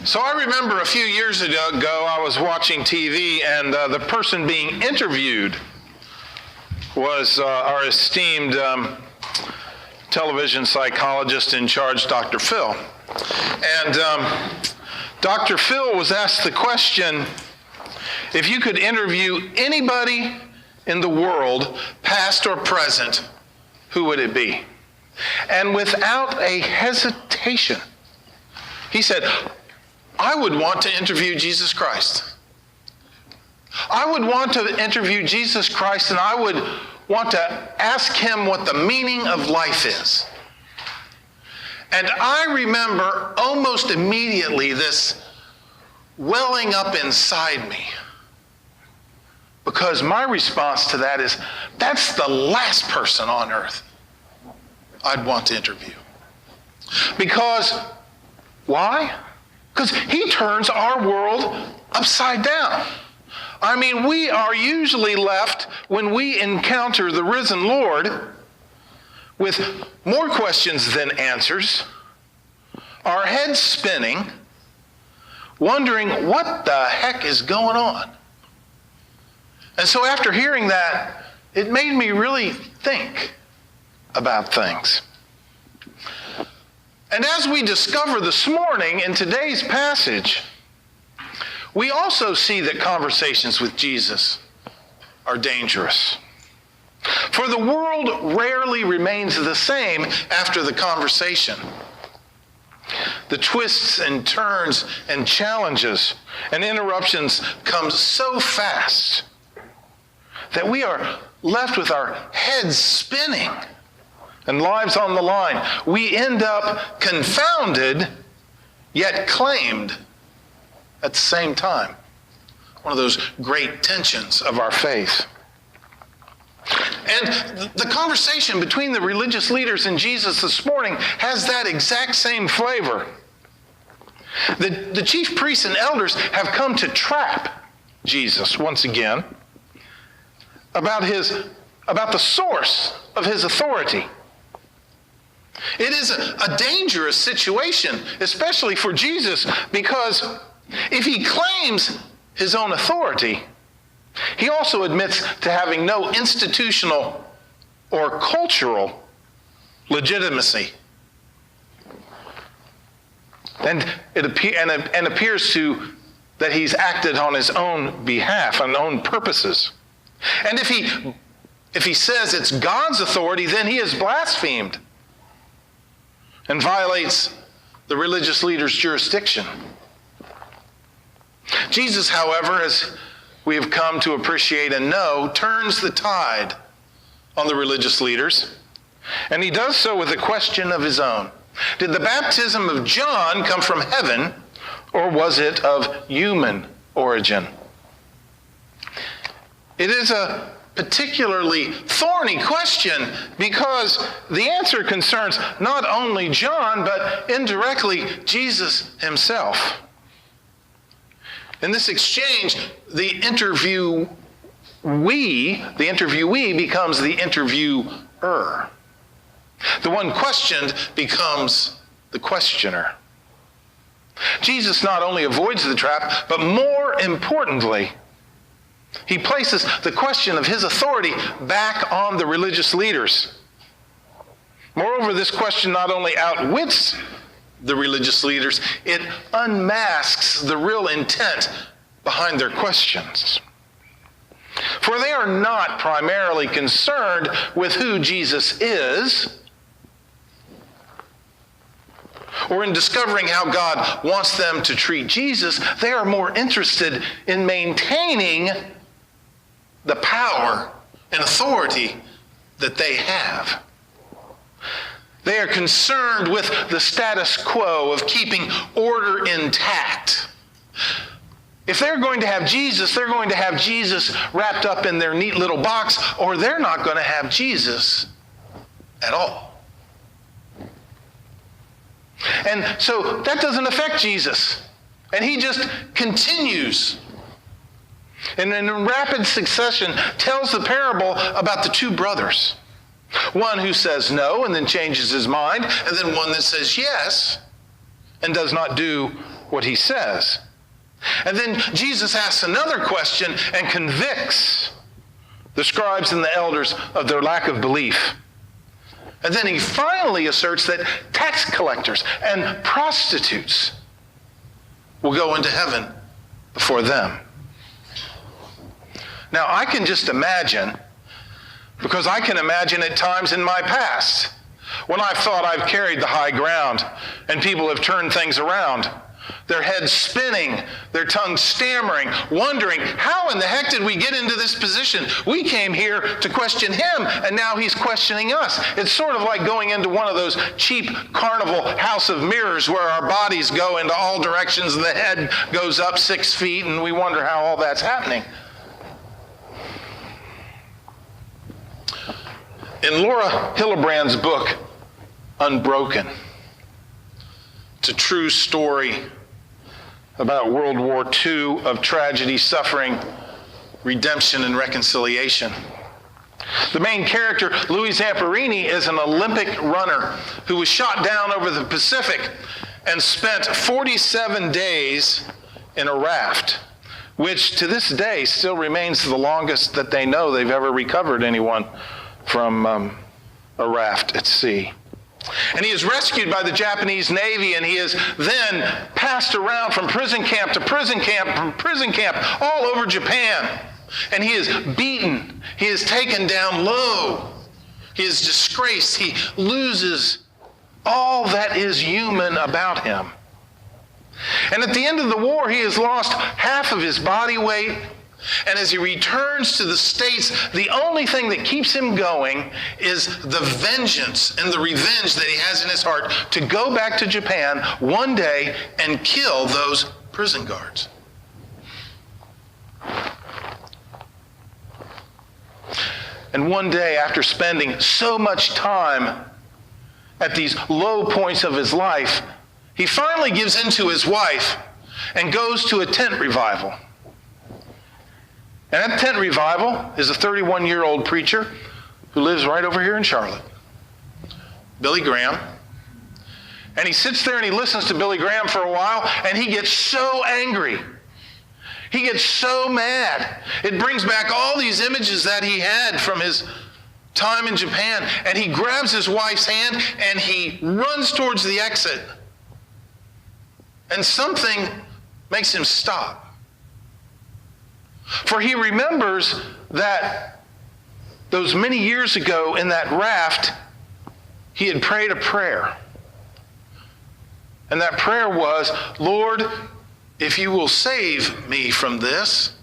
So I remember a few years ago, I was watching TV, and the person being interviewed was our esteemed television psychologist in charge, Dr. Phil. And Dr. Phil was asked the question, if you could interview anybody in the world, past or present, who would it be? And without a hesitation, he said, I would want to interview Jesus Christ. I would want to interview Jesus Christ, and I would want to ask him what the meaning of life is. And I remember almost immediately this welling up inside me, because my response to that is, that's the last person on earth I'd want to interview. Because, why? Because he turns our world upside down. I mean, we are usually left, when we encounter the risen Lord, with more questions than answers, our heads spinning, wondering what the heck is going on. And so after hearing that, it made me really think about things. And as we discover this morning in today's passage, we also see that conversations with Jesus are dangerous. For the world rarely remains the same after the conversation. The twists and turns and challenges and interruptions come so fast that we are left with our heads spinning and lives on the line. We end up confounded, yet claimed at the same time. One of those great tensions of our faith. And the conversation between the religious leaders and Jesus this morning has that exact same flavor. The chief priests and elders have come to trap Jesus once again about the source of his authority. It is a dangerous situation, especially for Jesus, because if he claims his own authority, he also admits to having no institutional or cultural legitimacy. And it appears to that he's acted on his own behalf, on his own purposes. And if he says it's God's authority, then he is blasphemed and violates the religious leader's jurisdiction. Jesus, however, as we have come to appreciate and know, turns the tide on the religious leaders, and he does so with a question of his own. Did the baptism of John come from heaven, or was it of human origin? It is a particularly thorny question because the answer concerns not only John, but indirectly Jesus himself. In this exchange, the interviewee becomes the interviewer. The one questioned becomes the questioner. Jesus not only avoids the trap, but more importantly, he places the question of his authority back on the religious leaders. Moreover, this question not only outwits the religious leaders, it unmasks the real intent behind their questions. For they are not primarily concerned with who Jesus is, or in discovering how God wants them to treat Jesus. They are more interested in maintaining the power and authority that they have. They are concerned with the status quo of keeping order intact. If they're going to have Jesus, they're going to have Jesus wrapped up in their neat little box, or they're not going to have Jesus at all. And so that doesn't affect Jesus. And he just continues. And in rapid succession tells the parable about the two brothers. One who says no and then changes his mind, and then one that says yes and does not do what he says. And then Jesus asks another question and convicts the scribes and the elders of their lack of belief. And then he finally asserts that tax collectors and prostitutes will go into heaven before them. Now, I can just imagine, because I can imagine at times in my past when I've thought I've carried the high ground and people have turned things around, their heads spinning, their tongues stammering, wondering, how in the heck did we get into this position? We came here to question him, and now he's questioning us. It's sort of like going into one of those cheap carnival house of mirrors where our bodies go into all directions and the head goes up 6 feet, and we wonder how all that's happening. In Laura Hillebrand's book, Unbroken, it's a true story about World War II of tragedy, suffering, redemption, and reconciliation. The main character, Louis Zamperini, is an Olympic runner who was shot down over the Pacific and spent 47 days in a raft, which to this day still remains the longest that they know they've ever recovered anyone from a raft at sea. And he is rescued by the Japanese Navy, and he is then passed around from prison camp to prison camp, from prison camp all over Japan. And he is beaten. He is taken down low. He is disgraced. He loses all that is human about him. And at the end of the war, he has lost half of his body weight. And as he returns to the States, the only thing that keeps him going is the vengeance and the revenge that he has in his heart to go back to Japan one day and kill those prison guards. And one day, after spending so much time at these low points of his life, he finally gives in to his wife and goes to a tent revival. And at tent revival is a 31-year-old preacher who lives right over here in Charlotte, Billy Graham. And he sits there and he listens to Billy Graham for a while, and he gets so angry. He gets so mad. It brings back all these images that he had from his time in Japan, and he grabs his wife's hand and he runs towards the exit. And something makes him stop. For he remembers that those many years ago in that raft, he had prayed a prayer. And that prayer was, Lord, if you will save me from this,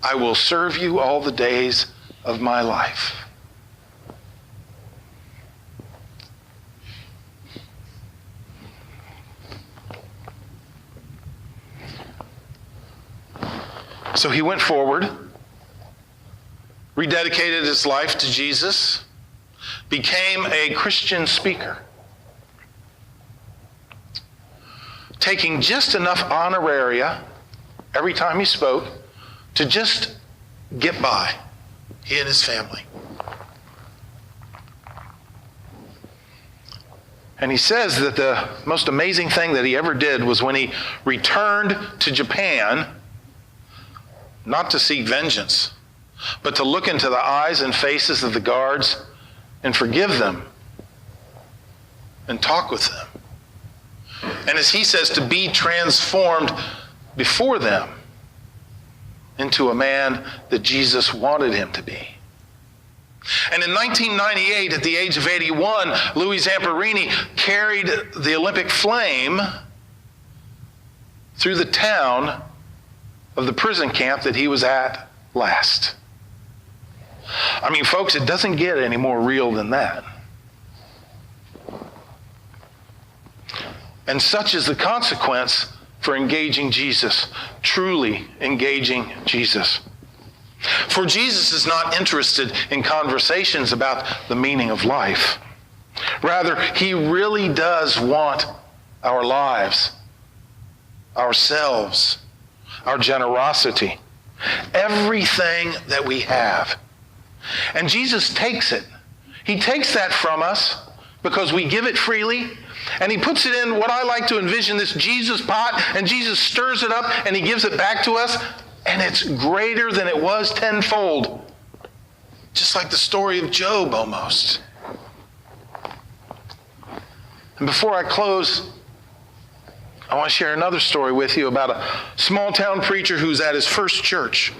I will serve you all the days of my life. So he went forward, rededicated his life to Jesus, became a Christian speaker, taking just enough honoraria every time he spoke to just get by, he and his family. And he says that the most amazing thing that he ever did was when he returned to Japan, not to seek vengeance, but to look into the eyes and faces of the guards and forgive them and talk with them. And as he says, to be transformed before them into a man that Jesus wanted him to be. And in 1998, at the age of 81, Louis Zamperini carried the Olympic flame through the town of the prison camp that he was at last. I mean, folks, it doesn't get any more real than that. And such is the consequence for engaging Jesus, truly engaging Jesus. For Jesus is not interested in conversations about the meaning of life. Rather, he really does want our lives, ourselves, our generosity, everything that we have. And Jesus takes it. He takes that from us. because we give it freely. And he puts it in what I like to envision, this Jesus pot, and Jesus stirs it up and he gives it back to us, and it's greater than it was tenfold. Just like the story of Job almost. And before I close, I want to share another story with you about a small town preacher who's at his first church.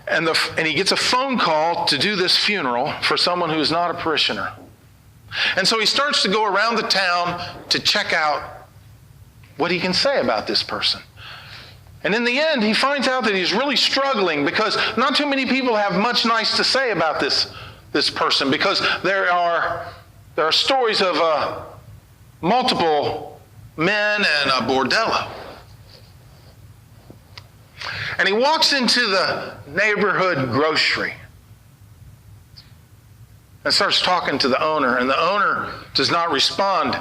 And he gets a phone call to do this funeral for someone who is not a parishioner. And so he starts to go around the town to check out what he can say about this person. And in the end, he finds out that he's really struggling because not too many people have much nice to say about this person, because there are stories of multiple men and a bordello. And he walks into the neighborhood grocery and starts talking to the owner, and the owner does not respond.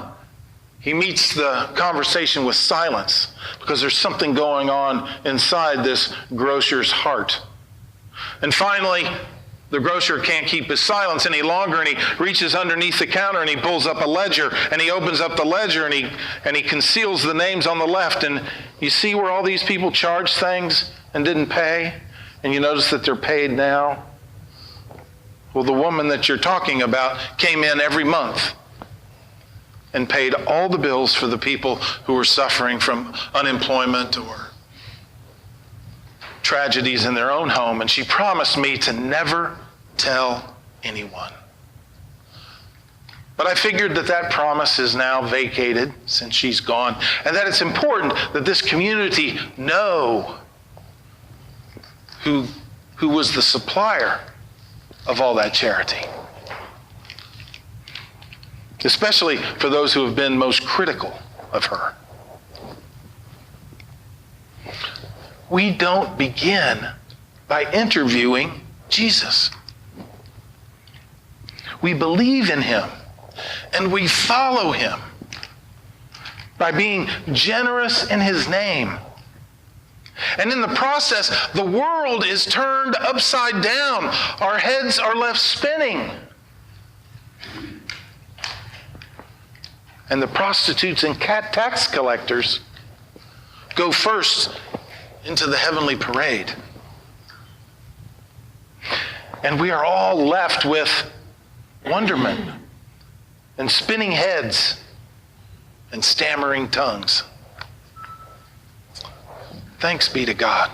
He meets the conversation with silence because there's something going on inside this grocer's heart. And finally, the grocer can't keep his silence any longer, and he reaches underneath the counter and he pulls up a ledger, and he opens up the ledger and he conceals the names on the left. And you see where all these people charged things and didn't pay, and you notice that they're paid now. Well, the woman that you're talking about came in every month and paid all the bills for the people who were suffering from unemployment or tragedies in their own home. And she promised me to never tell anyone. But I figured that promise is now vacated since she's gone, and that it's important that this community know who was the supplier of all that charity. Especially for those who have been most critical of her. We don't begin by interviewing Jesus. We believe in him and we follow him by being generous in his name. And in the process, the world is turned upside down. Our heads are left spinning. And the prostitutes and tax collectors go first into the heavenly parade. And we are all left with wonderment and spinning heads and stammering tongues. Thanks be to God.